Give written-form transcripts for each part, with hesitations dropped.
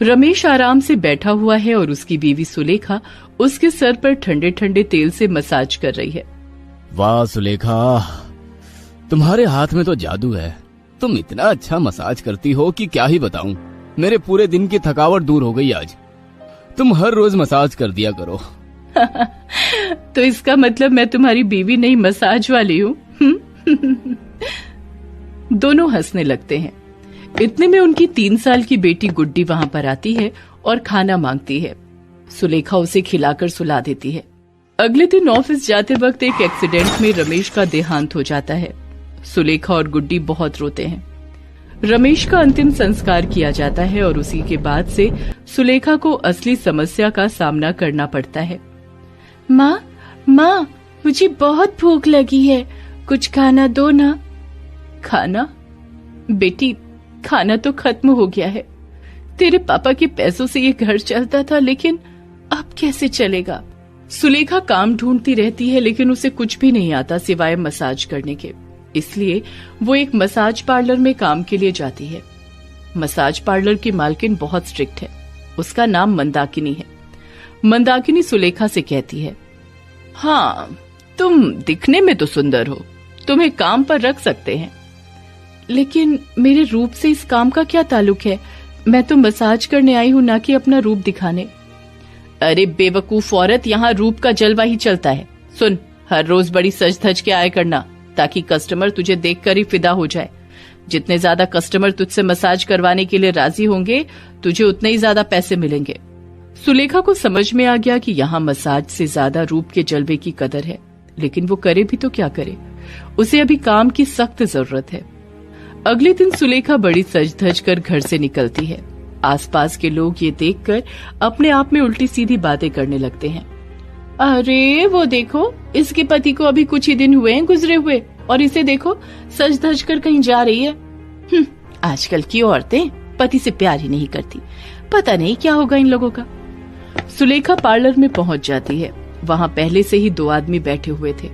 रमेश आराम से बैठा हुआ है और उसकी बीवी सुलेखा उसके सर पर ठंडे ठंडे तेल से मसाज कर रही है। वाह सुलेखा, तुम्हारे हाथ में तो जादू है। तुम इतना अच्छा मसाज करती हो कि क्या ही बताऊं। मेरे पूरे दिन की थकावट दूर हो गई आज। तुम हर रोज मसाज कर दिया करो। तो इसका मतलब मैं तुम्हारी बीवी नहीं, मसाज वाली हूँ। दोनों हंसने लगते हैं। इतने में उनकी 3 साल की बेटी गुड्डी वहां पर आती है और खाना मांगती है। सुलेखा उसे खिलाकर सुला देती है। अगले दिन ऑफिस जाते वक्त एक एक्सीडेंट में रमेश का देहांत हो जाता है। सुलेखा और गुड्डी बहुत रोते हैं। रमेश का अंतिम संस्कार किया जाता है और उसी के बाद से सुलेखा को असली समस्या का सामना करना पड़ता है। माँ, मुझे बहुत भूख लगी है, कुछ खाना दो ना। खाना? बेटी, खाना तो खत्म हो गया है। तेरे पापा के पैसों से ये घर चलता था, लेकिन अब कैसे चलेगा? सुलेखा काम ढूंढती रहती है, लेकिन उसे कुछ भी नहीं आता सिवाय मसाज करने के। इसलिए वो एक मसाज पार्लर में काम के लिए जाती है। मसाज पार्लर की मालकिन बहुत स्ट्रिक्ट है। उसका नाम मंदाकिनी है। मंदाकिनी सुलेखा से कहती है, हाँ, तुम दिखने में तो सुंदर हो, तुम्हें काम पर रख सकते हैं। लेकिन मेरे रूप से इस काम का क्या ताल्लुक है? मैं तो मसाज करने आई हूँ, ना कि अपना रूप दिखाने। अरे बेवकूफ औरत, यहाँ रूप का जलवा ही चलता है। सुन, हर रोज बड़ी सज धज के आया करना, ताकि कस्टमर तुझे देखकर ही फिदा हो जाए। जितने ज्यादा कस्टमर तुझसे मसाज करवाने के लिए राजी होंगे, तुझे उतने ही ज्यादा पैसे मिलेंगे। सुलेखा को समझ में आ गया कि यहाँ मसाज से ज्यादा रूप के जलवे की कदर है, लेकिन वो करे भी तो क्या करे। उसे अभी काम की सख्त जरूरत है। अगले दिन सुलेखा बड़ी सज धज कर घर से निकलती है। आसपास के लोग ये देखकर अपने आप में उल्टी सीधी बातें करने लगते हैं। अरे वो देखो, इसके पति को अभी कुछ ही दिन हुए हैं गुजरे हुए, और इसे देखो सज धज कर कहीं जा रही है। आजकल की औरतें पति से प्यार ही नहीं करती। पता नहीं क्या होगा इन लोगों का। सुलेखा पार्लर में पहुंच जाती है। वहां पहले से ही 2 आदमी बैठे हुए थे।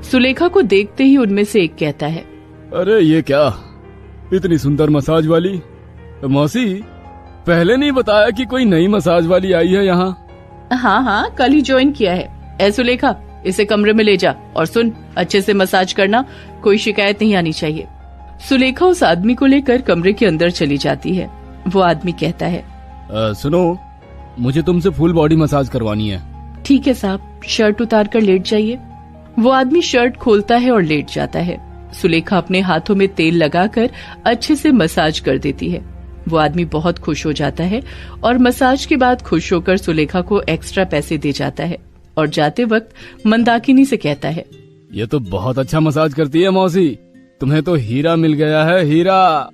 सुलेखा को देखते ही उनमें से एक कहता है, अरे ये क्या, इतनी सुंदर मसाज वाली। मौसी, पहले नहीं बताया कि कोई नई मसाज वाली आई है यहाँ? हाँ, कल ही ज्वाइन किया है। ऐ सुलेखा, इसे कमरे में ले जा और सुन, अच्छे से मसाज करना, कोई शिकायत नहीं आनी चाहिए। सुलेखा उस आदमी को लेकर कमरे के अंदर चली जाती है। वो आदमी कहता है, सुनो, मुझे तुमसे फुल बॉडी मसाज करवानी है। ठीक है साहब, शर्ट उतार कर लेट जाइए। वो आदमी शर्ट खोलता है और लेट जाता है। सुलेखा अपने हाथों में तेल लगाकर अच्छे से मसाज कर देती है। वो आदमी बहुत खुश हो जाता है और मसाज के बाद खुश होकर सुलेखा को एक्स्ट्रा पैसे दे जाता है और जाते वक्त मंदाकिनी से कहता है, ये तो बहुत अच्छा मसाज करती है मौसी, तुम्हें तो हीरा मिल गया है, हीरा।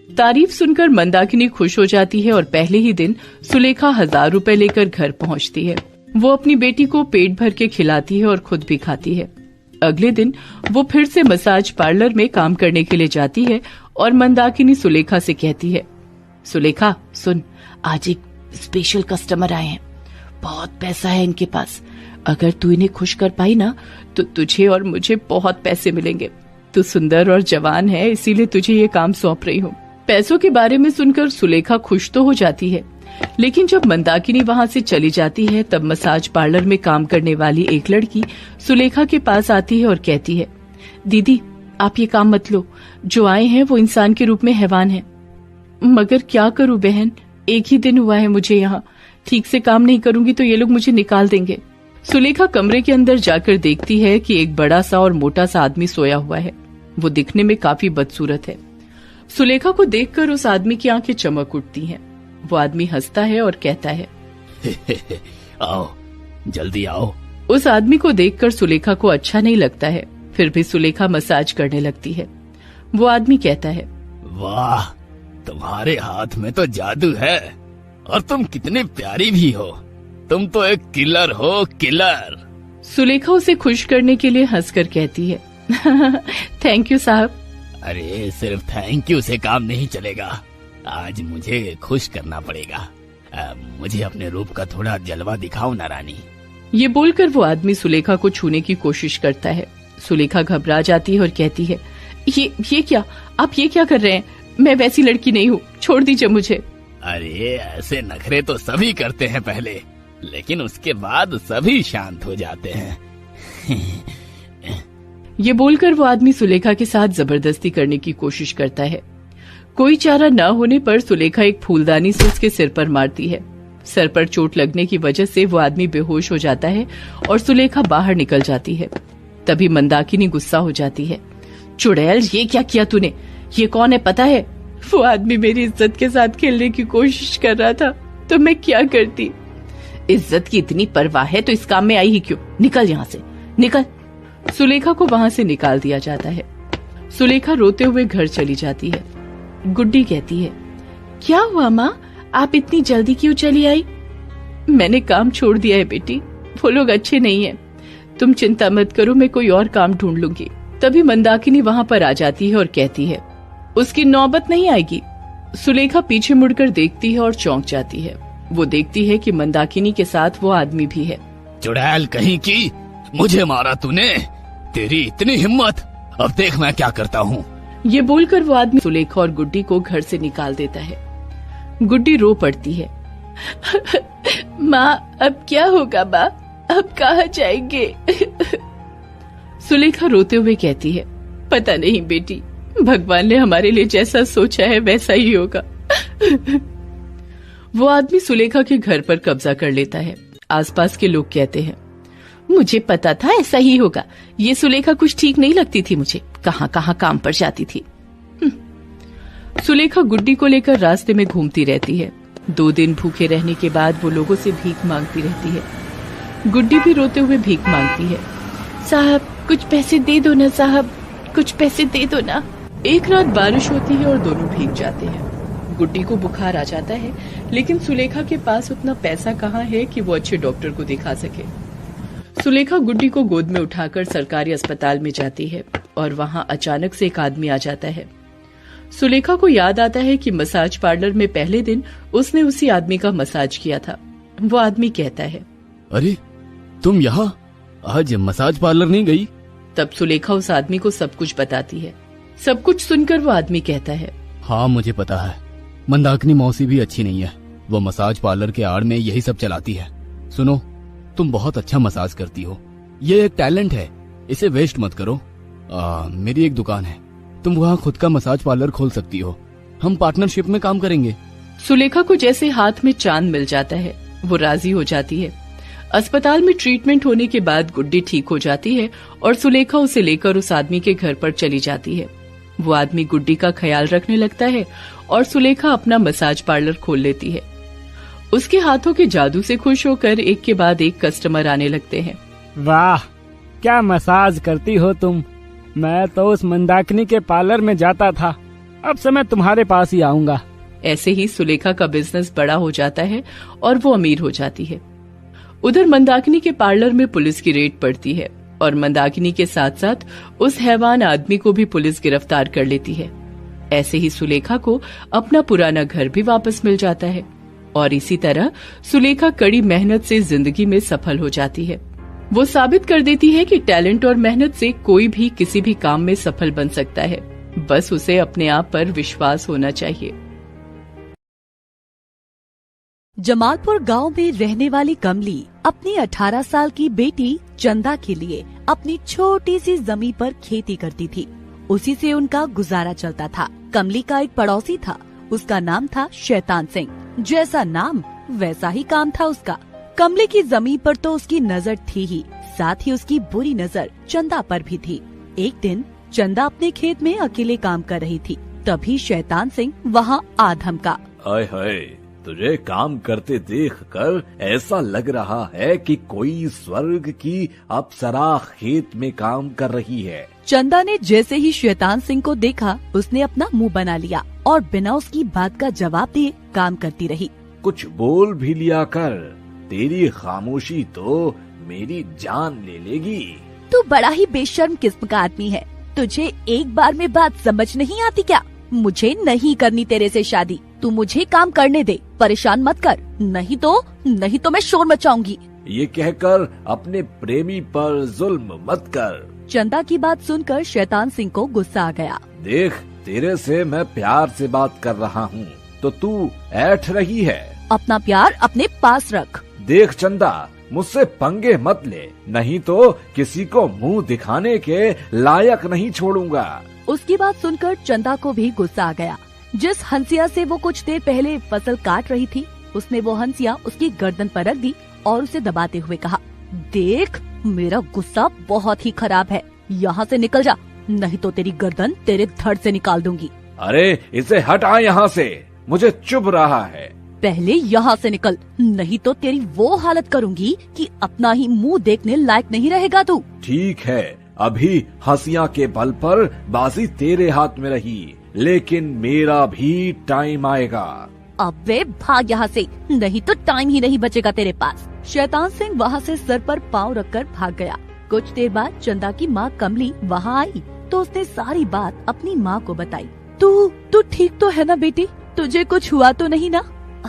तारीफ सुनकर मंदाकिनी खुश हो जाती है और पहले ही दिन सुलेखा 1000 रुपए लेकर घर पहुंचती है। वो अपनी बेटी को पेट भर के खिलाती है और खुद भी खाती है। अगले दिन वो फिर से मसाज पार्लर में काम करने के लिए जाती है और मंदाकिनी सुलेखा से कहती है, सुलेखा सुन, आज एक स्पेशल कस्टमर आए हैं, बहुत पैसा है इनके पास। अगर तू इन्हें खुश कर पाई ना, तो तुझे और मुझे बहुत पैसे मिलेंगे। तू सुंदर और जवान है, इसीलिए तुझे ये काम सौंप रही हूँ। पैसों के बारे में सुनकर सुलेखा खुश तो हो जाती है, लेकिन जब मंदाकिनी वहाँ से चली जाती है तब मसाज पार्लर में काम करने वाली एक लड़की सुलेखा के पास आती है और कहती है, दीदी आप ये काम मत लो, जो आए हैं वो इंसान के रूप में हैवान है। मगर क्या करूं बहन, एक ही दिन हुआ है मुझे यहाँ, ठीक से काम नहीं करूंगी तो ये लोग मुझे निकाल देंगे। सुलेखा कमरे के अंदर जाकर देखती है कि एक बड़ा सा और मोटा सा आदमी सोया हुआ है। वो दिखने में काफी बदसूरत है। सुलेखा को देखकर उस आदमी की आंखें चमक उठती हैं। वो आदमी हंसता है और कहता है, आओ, जल्दी आओ। उस आदमी को देखकर सुलेखा को अच्छा नहीं लगता है, फिर भी सुलेखा मसाज करने लगती है। वो आदमी कहता है, वाह, तुम्हारे हाथ में तो जादू है और तुम कितनी प्यारी भी हो। तुम तो एक किलर हो, किलर। सुलेखा उसे खुश करने के लिए हंसकर कहती है, थैंक यू साहब। अरे सिर्फ थैंक यू से काम नहीं चलेगा, आज मुझे खुश करना पड़ेगा। मुझे अपने रूप का थोड़ा जलवा दिखाओ ना रानी। ये बोलकर वो आदमी सुलेखा को छूने की कोशिश करता है। सुलेखा घबरा जाती है और कहती है, ये क्या, आप ये क्या कर रहे हैं? मैं वैसी लड़की नहीं हूँ, छोड़ दीजिए मुझे। अरे ऐसे नखरे तो सभी करते हैं पहले, लेकिन उसके बाद सभी शांत हो जाते हैं। ये बोलकर वो आदमी सुलेखा के साथ जबरदस्ती करने की कोशिश करता है। कोई चारा न होने पर सुलेखा एक फूलदानी से उसके सिर पर मारती है। सर पर चोट लगने की वजह से वो आदमी बेहोश हो जाता है और सुलेखा बाहर निकल जाती है। तभी मंदाकिनी गुस्सा हो जाती है। चुड़ैल, ये क्या किया तूने? ये कौन है पता है? वो आदमी मेरी इज्जत के साथ खेलने की कोशिश कर रहा था, तो मैं क्या करती? इज्जत की इतनी परवाह है तो इस काम में आई ही क्यों? निकल यहाँ से, निकल। सुलेखा को वहां से निकाल दिया जाता है। सुलेखा रोते हुए घर चली जाती है। गुड्डी कहती है, क्या हुआ माँ, आप इतनी जल्दी क्यों चली आई? मैंने काम छोड़ दिया है बेटी, वो लोग अच्छे नहीं है। तुम चिंता मत करो, मैं कोई और काम ढूंढ लूंगी। तभी मंदाकिनी वहां पर आ जाती है और कहती है, उसकी नौबत नहीं आएगी। सुलेखा पीछे मुड़कर देखती है और चौंक जाती है। वो देखती है कि मंदाकिनी के साथ वो आदमी भी है। चुड़ैल कहीं की, मुझे मारा तूने? तेरी इतनी हिम्मत, अब देख मैं क्या करता हूँ। ये बोलकर वो आदमी सुलेखा और गुड्डी को घर से निकाल देता है। गुड्डी रो पड़ती है। माँ, अब क्या होगा माँ, अब कहाँ जाएंगे? सुलेखा रोते हुए कहती है, पता नहीं बेटी, भगवान ने हमारे लिए जैसा सोचा है वैसा ही होगा। वो आदमी सुलेखा के घर पर कब्जा कर लेता है। आसपास के लोग कहते हैं, मुझे पता था ऐसा ही होगा। ये सुलेखा कुछ ठीक नहीं लगती थी मुझे, कहाँ कहाँ काम पर जाती थी। सुलेखा गुड्डी को लेकर रास्ते में घूमती रहती है। 2 दिन भूखे रहने के बाद वो लोगों से भीख मांगती रहती है। गुड्डी भी रोते हुए भीख मांगती है। साहब कुछ पैसे दे दो ना साहब, कुछ पैसे दे दो ना। एक रात बारिश होती है और दोनों भीग जाते हैं। गुड्डी को बुखार आ जाता है, लेकिन सुलेखा के पास उतना पैसा कहाँ है कि वो अच्छे डॉक्टर को दिखा सके। सुलेखा गुड्डी को गोद में उठाकर सरकारी अस्पताल में जाती है और वहाँ अचानक से एक आदमी आ जाता है। सुलेखा को याद आता है कि मसाज पार्लर में पहले दिन उसने उसी आदमी का मसाज किया था। वो आदमी कहता है, अरे तुम यहाँ आज मसाज पार्लर नहीं गई? तब सुलेखा उस आदमी को सब कुछ बताती है। सब कुछ सुनकर वो आदमी कहता है, हाँ मुझे पता है, मंदाकिनी मौसी भी अच्छी नहीं है। वो मसाज पार्लर के आड़ में यही सब चलाती है। सुनो, तुम बहुत अच्छा मसाज करती हो, ये एक टैलेंट है, इसे वेस्ट मत करो। मेरी एक दुकान है, तुम वहाँ खुद का मसाज पार्लर खोल सकती हो, हम पार्टनरशिप में काम करेंगे। सुलेखा को जैसे हाथ में चांद मिल जाता है, वो राजी हो जाती है। अस्पताल में ट्रीटमेंट होने के बाद गुड्डी ठीक हो जाती है और सुलेखा उसे लेकर उस आदमी के घर पर चली जाती है। वो आदमी गुड्डी का ख्याल रखने लगता है और सुलेखा अपना मसाज पार्लर खोल लेती है। उसके हाथों के जादू से खुश होकर एक के बाद एक कस्टमर आने लगते हैं। वाह, क्या मसाज करती हो तुम। मैं तो उस मंदाकिनी के पार्लर में जाता था, अब से मैं तुम्हारे पास ही आऊंगा। ऐसे ही सुलेखा का बिजनेस बड़ा हो जाता है और वो अमीर हो जाती है। उधर मंदाकिनी के पार्लर में पुलिस की रेड पड़ती है और मंदाकिनी के साथ साथ उस हैवान आदमी को भी पुलिस गिरफ्तार कर लेती है। ऐसे ही सुलेखा को अपना पुराना घर भी वापस मिल जाता है और इसी तरह सुलेखा कड़ी मेहनत से जिंदगी में सफल हो जाती है। वो साबित कर देती है कि टैलेंट और मेहनत से कोई भी किसी भी काम में सफल बन सकता है, बस उसे अपने आप पर विश्वास होना चाहिए। जमालपुर गांव में रहने वाली कमली अपनी 18 साल की बेटी चंदा के लिए अपनी छोटी सी जमीन पर खेती करती थी। उसी से उनका गुजारा चलता था। कमली का एक पड़ोसी था, उसका नाम था शैतान सिंह। जैसा नाम वैसा ही काम था उसका। कमली की जमीन पर तो उसकी नजर थी ही, साथ ही उसकी बुरी नजर चंदा पर भी थी। एक दिन चंदा अपने खेत में अकेले काम कर रही थी, तभी शैतान सिंह वहाँ आ धमका। हाय हाय, तुझे काम करते देखकर ऐसा लग रहा है कि कोई स्वर्ग की अप्सरा खेत में काम कर रही है। चंदा ने जैसे ही शैतान सिंह को देखा, उसने अपना मुंह बना लिया और बिना उसकी बात का जवाब दिए काम करती रही। कुछ बोल भी लिया कर, तेरी खामोशी तो मेरी जान ले लेगी। तू बड़ा ही बेशर्म किस्म का आदमी है, तुझे एक बार में बात समझ नहीं आती क्या? मुझे नहीं करनी तेरे से शादी, तू मुझे काम करने दे, परेशान मत कर, नहीं तो मैं शोर मचाऊंगी। ये कहकर अपने प्रेमी पर जुल्म मत कर। चंदा की बात सुनकर शैतान सिंह को गुस्सा आ गया। देख, तेरे से मैं प्यार से बात कर रहा हूँ, तो तू ऐठ रही है। अपना प्यार अपने पास रख। देख चंदा, मुझसे पंगे मत ले, नहीं तो किसी को मुंह दिखाने के लायक नहीं छोड़ूंगा। उसकी बात सुनकर चंदा को भी गुस्सा आ गया। जिस हंसिया से वो कुछ देर पहले फसल काट रही थी, उसने वो हंसिया उसकी गर्दन पर रख दी और उसे दबाते हुए कहा, देख मेरा गुस्सा बहुत ही खराब है, यहाँ से निकल जा, नहीं तो तेरी गर्दन तेरे धड़ से निकाल दूंगी। अरे इसे हटा यहाँ से, मुझे चुभ रहा है। पहले यहाँ से निकल, नहीं तो तेरी वो हालत करूंगी कि अपना ही मुंह देखने लायक नहीं रहेगा तू। ठीक है, अभी हंसिया के बल पर बाजी तेरे हाथ में रही, लेकिन मेरा भी टाइम आएगा। अबे भाग यहाँ से, नहीं तो टाइम ही नहीं बचेगा तेरे पास। शैतान सिंह वहाँ से सर पर पाँव रखकर भाग गया। कुछ देर बाद चंदा की माँ कमली वहाँ आई तो उसने सारी बात अपनी माँ को बताई। तू ठीक तो है ना बेटी, तुझे कुछ हुआ तो नहीं ना?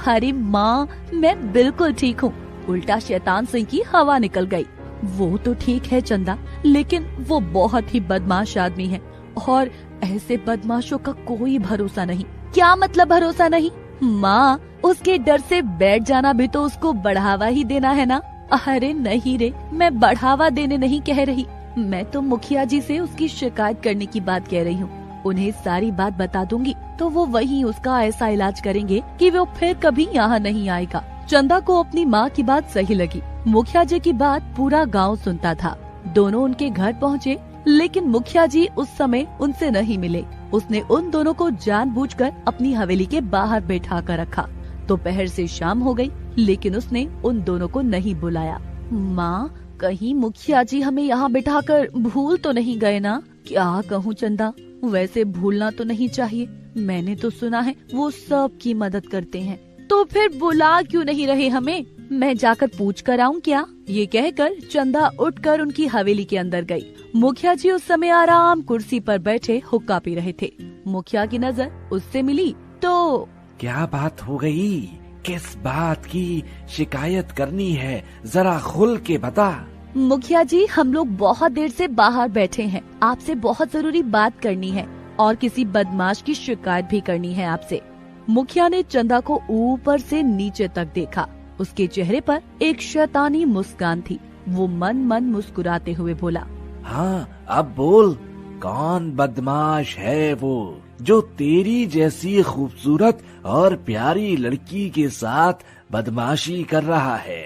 अरे माँ, मैं बिल्कुल ठीक हूँ। उल्टा शैतान सिंह की हवा निकल गई। वो तो ठीक है चंदा, लेकिन वो बहुत ही बदमाश आदमी है और ऐसे बदमाशों का कोई भरोसा नहीं। क्या मतलब भरोसा नहीं? माँ, उसके डर से बैठ जाना भी तो उसको बढ़ावा ही देना है ना? अरे नहीं रे, मैं बढ़ावा देने नहीं कह रही, मैं तो मुखिया जी से उसकी शिकायत करने की बात कह रही हूँ। उन्हें सारी बात बता दूंगी तो वो वही उसका ऐसा इलाज करेंगे कि वो फिर कभी यहाँ नहीं आएगा। चंदा को अपनी माँ की बात सही लगी। मुखिया जी की बात पूरा गांव सुनता था। दोनों उनके घर पहुँचे, लेकिन मुखिया जी उस समय उनसे नहीं मिले। उसने उन दोनों को जानबूझकर अपनी हवेली के बाहर बैठा कर रखा। दोपहर से शाम हो गई, लेकिन उसने उन दोनों को नहीं बुलाया। माँ, कहीं मुखिया जी हमें यहाँ बिठाकर भूल तो नहीं गए ना? क्या कहूँ चंदा, वैसे भूलना तो नहीं चाहिए, मैंने तो सुना है वो सबकी मदद करते हैं। तो फिर बुला क्यों नहीं रहे हमें? मैं जाकर पूछ कर आऊँ क्या? ये कहकर चंदा उठकर उनकी हवेली के अंदर गई। मुखिया जी उस समय आराम कुर्सी पर बैठे हुक्का पी रहे थे। मुखिया की नजर उससे मिली तो क्या बात हो गई? किस बात की शिकायत करनी है, जरा खुल के बता। मुखिया जी, हम लोग बहुत देर से बाहर बैठे हैं, आपसे बहुत जरूरी बात करनी है और किसी बदमाश की शिकायत भी करनी है आपसे। मुखिया ने चंदा को ऊपर से नीचे तक देखा। उसके चेहरे पर एक शैतानी मुस्कान थी। वो मन मन मुस्कुराते हुए बोला, हाँ अब बोल, कौन बदमाश है वो जो तेरी जैसी खूबसूरत और प्यारी लड़की के साथ बदमाशी कर रहा है?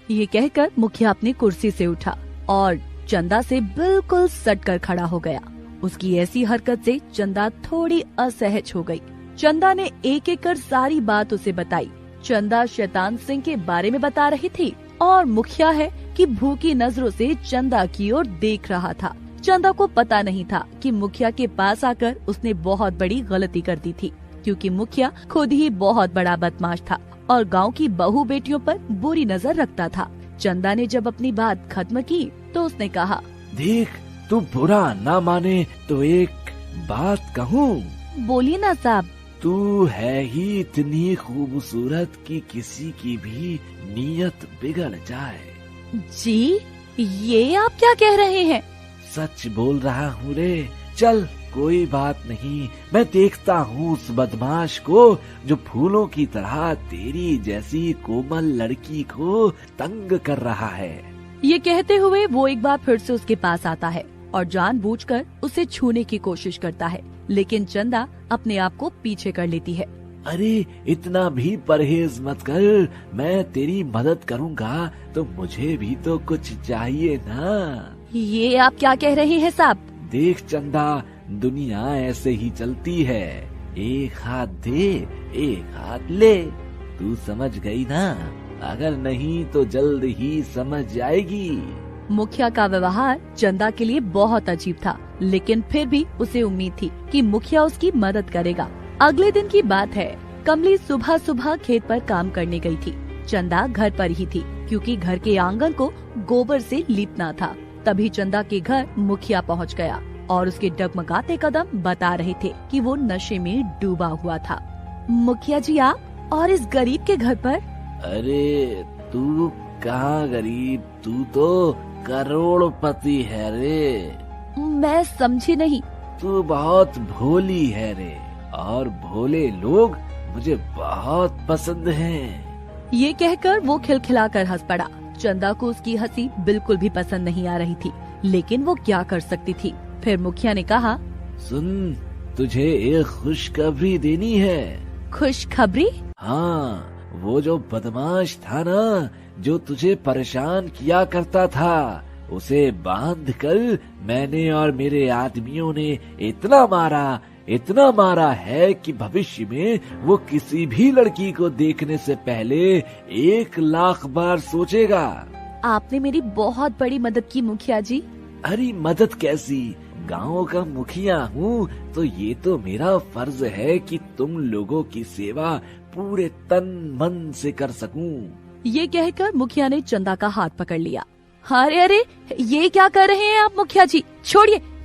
ये कहकर मुखिया अपनी कुर्सी से उठा और चंदा से बिल्कुल सट कर खड़ा हो गया। उसकी ऐसी हरकत से चंदा थोड़ी असहज हो गई। चंदा ने एक एक कर सारी बात उसे बताई। चंदा शैतान सिंह के बारे में बता रही थी और मुखिया है कि भूखी नजरों से चंदा की ओर देख रहा था। चंदा को पता नहीं था कि मुखिया के पास आकर उसने बहुत बड़ी गलती कर दी थी, क्योंकि मुखिया खुद ही बहुत बड़ा बदमाश था और गांव की बहू बेटियों पर बुरी नजर रखता था। चंदा ने जब अपनी बात खत्म की तो उसने कहा, देख, तू बुरा ना माने तो एक बात कहूँ? बोलिए ना साहब। तू है ही इतनी खूबसूरत कि किसी की भी नीयत बिगड़ जाए। जी, ये आप क्या कह रहे हैं? सच बोल रहा हूँ रे। चल कोई बात नहीं, मैं देखता हूँ उस बदमाश को जो फूलों की तरह तेरी जैसी कोमल लड़की को तंग कर रहा है। ये कहते हुए वो एक बार फिर से उसके पास आता है और जानबूझकर उसे छूने की कोशिश करता है, लेकिन चंदा अपने आप को पीछे कर लेती है। अरे इतना भी परहेज मत कर, मैं तेरी मदद करूँगा तो मुझे भी तो कुछ चाहिए ना। ये आप क्या कह रहे हैं साहब? देख चंदा, दुनिया ऐसे ही चलती है, एक हाथ दे एक हाथ ले। तू समझ गई ना? अगर नहीं तो जल्द ही समझ जाएगी। मुखिया का व्यवहार चंदा के लिए बहुत अजीब था, लेकिन फिर भी उसे उम्मीद थी कि मुखिया उसकी मदद करेगा। अगले दिन की बात है। कमली सुबह सुबह खेत पर काम करने गई थी। चंदा घर पर ही थी, क्योंकि घर के आंगन को गोबर से लीपना था। तभी चंदा के घर मुखिया पहुंच गया और उसके डगमगाते कदम बता रहे थे कि वो नशे में डूबा हुआ था। मुखिया जी आप और इस गरीब के घर पर? अरे तू कहाँ गरीब, तू तो करोड़पति है रे। मैं समझी नहीं। तू बहुत भोली है रे, और भोले लोग मुझे बहुत पसंद हैं। ये कहकर वो खिलखिलाकर हंस पड़ा। चंदा को उसकी हंसी बिल्कुल भी पसंद नहीं आ रही थी, लेकिन वो क्या कर सकती थी। फिर मुखिया ने कहा, सुन, तुझे एक खुशखबरी देनी है। खुशखबरी? हाँ, वो जो बदमाश था ना, जो तुझे परेशान किया करता था, उसे बांध कर मैंने और मेरे आदमियों ने इतना मारा है कि भविष्य में वो किसी भी लड़की को देखने से पहले 1,00,000 बार सोचेगा। आपने मेरी बहुत बड़ी मदद की मुखिया जी। अरे मदद कैसी, गांव का मुखिया हूँ तो ये तो मेरा फर्ज है कि तुम लोगों की सेवा पूरे तन मन से कर सकूं। ये कहकर मुखिया ने चंदा का हाथ पकड़ लिया। अरे अरे, ये क्या कर रहे हैं आप मुखिया जी?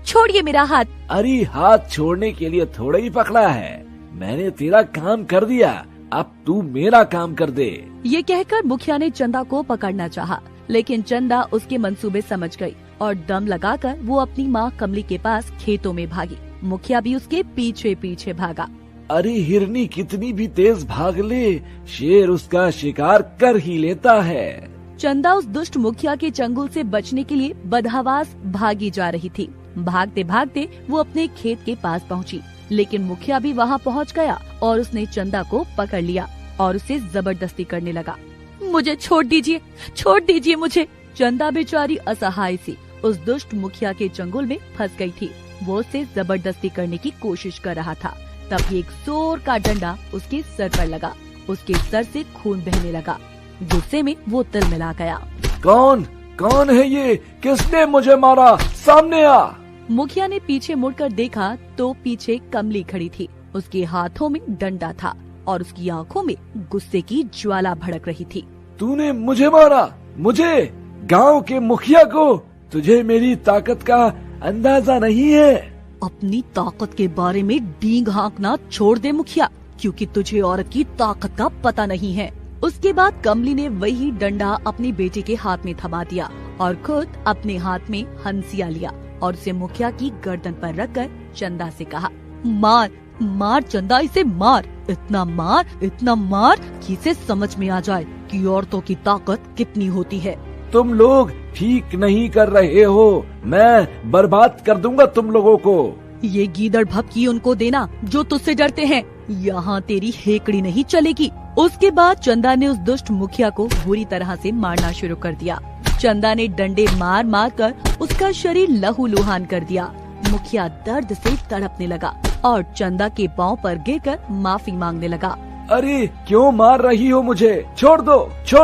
छोड़िए मेरा हाथ। अरे हाथ छोड़ने के लिए थोड़ा ही पकड़ा है, मैंने तेरा काम कर दिया, अब तू मेरा काम कर दे। ये कहकर मुखिया ने चंदा को पकड़ना चाहा, लेकिन चंदा उसके मंसूबे समझ गई और दम लगाकर वो अपनी माँ कमली के पास खेतों में भागी। मुखिया भी उसके पीछे पीछे भागा। अरे हिरनी कितनी भी तेज भाग ले, शेर उसका शिकार कर ही लेता है। चंदा उस दुष्ट मुखिया के चंगुल से बचने के लिए बदहवास भागी जा रही थी। भागते भागते वो अपने खेत के पास पहुंची, लेकिन मुखिया भी वहां पहुंच गया और उसने चंदा को पकड़ लिया और उसे जबरदस्ती करने लगा। मुझे छोड़ दीजिए मुझे। चंदा बेचारी असहाय सी उस दुष्ट मुखिया के चंगुल में फंस गई थी। वो उसे जबरदस्ती करने की कोशिश कर रहा था, तभी एक जोर का डंडा उसके सर पर लगा। उसके सर से खून बहने लगा। गुस्से में वो तिलमिला गया। कौन है ये? किसने मुझे मारा? सामने आ। मुखिया ने पीछे मुड़कर देखा तो पीछे कमली खड़ी थी। उसके हाथों में डंडा था और उसकी आंखों में गुस्से की ज्वाला भड़क रही थी। तूने मुझे मारा? मुझे, गांव के मुखिया को? तुझे मेरी ताकत का अंदाजा नहीं है। अपनी ताकत के बारे में डींग हाँकना छोड़ दे मुखिया, क्योंकि तुझे औरत की ताकत का पता नहीं है। उसके बाद कमली ने वही डंडा अपनी बेटी के हाथ में थमा दिया और खुद अपने हाथ में हंसिया लिया और उसे मुखिया की गर्दन पर रखकर चंदा से कहा, मार चंदा, इसे मार, इतना मार कि इसे समझ में आ जाए कि औरतों की ताकत कितनी होती है। तुम लोग ठीक नहीं कर रहे हो, मैं बर्बाद कर दूंगा तुम लोगों को। ये गीदड़ भभकी उनको देना जो तुझसे डरते हैं, यहाँ तेरी हेकड़ी नहीं चलेगी। उसके बाद चंदा ने उस दुष्ट मुखिया को बुरी तरह से मारना शुरू कर दिया। चंदा ने डंडे मार कर उसका शरीर लहूलुहान कर दिया। मुखिया दर्द से तड़पने लगा और चंदा के पांव पर गिरकर माफी मांगने लगा। अरे क्यों मार रही हो मुझे? छोड़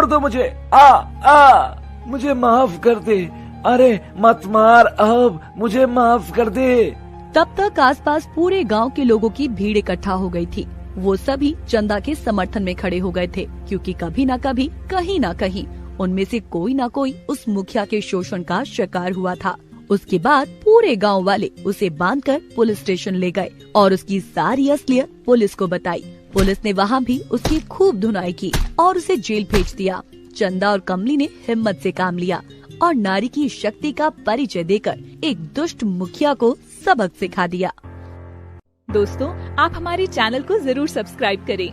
दो मुझे। आ मुझे माफ कर दे। अरे मत मार, अब मुझे माफ कर दे। तब तक आसपास पूरे गांव के लोगों की भीड़ इकट्ठा हो गई थी। वो सभी चंदा के समर्थन में खड़े हो गए थे, क्योंकि कभी न कभी, कहीं न कहीं उनमें से कोई न कोई उस मुखिया के शोषण का शिकार हुआ था। उसके बाद पूरे गांव वाले उसे बांधकर पुलिस स्टेशन ले गए और उसकी सारी असलियत पुलिस को बताई। पुलिस ने वहाँ भी उसकी खूब धुनाई की और उसे जेल भेज दिया। चंदा और कमली ने हिम्मत से काम लिया और नारी की शक्ति का परिचय देकर एक दुष्ट मुखिया को सबक सिखा दिया। दोस्तों, आप हमारे चैनल को जरूर सब्सक्राइब करें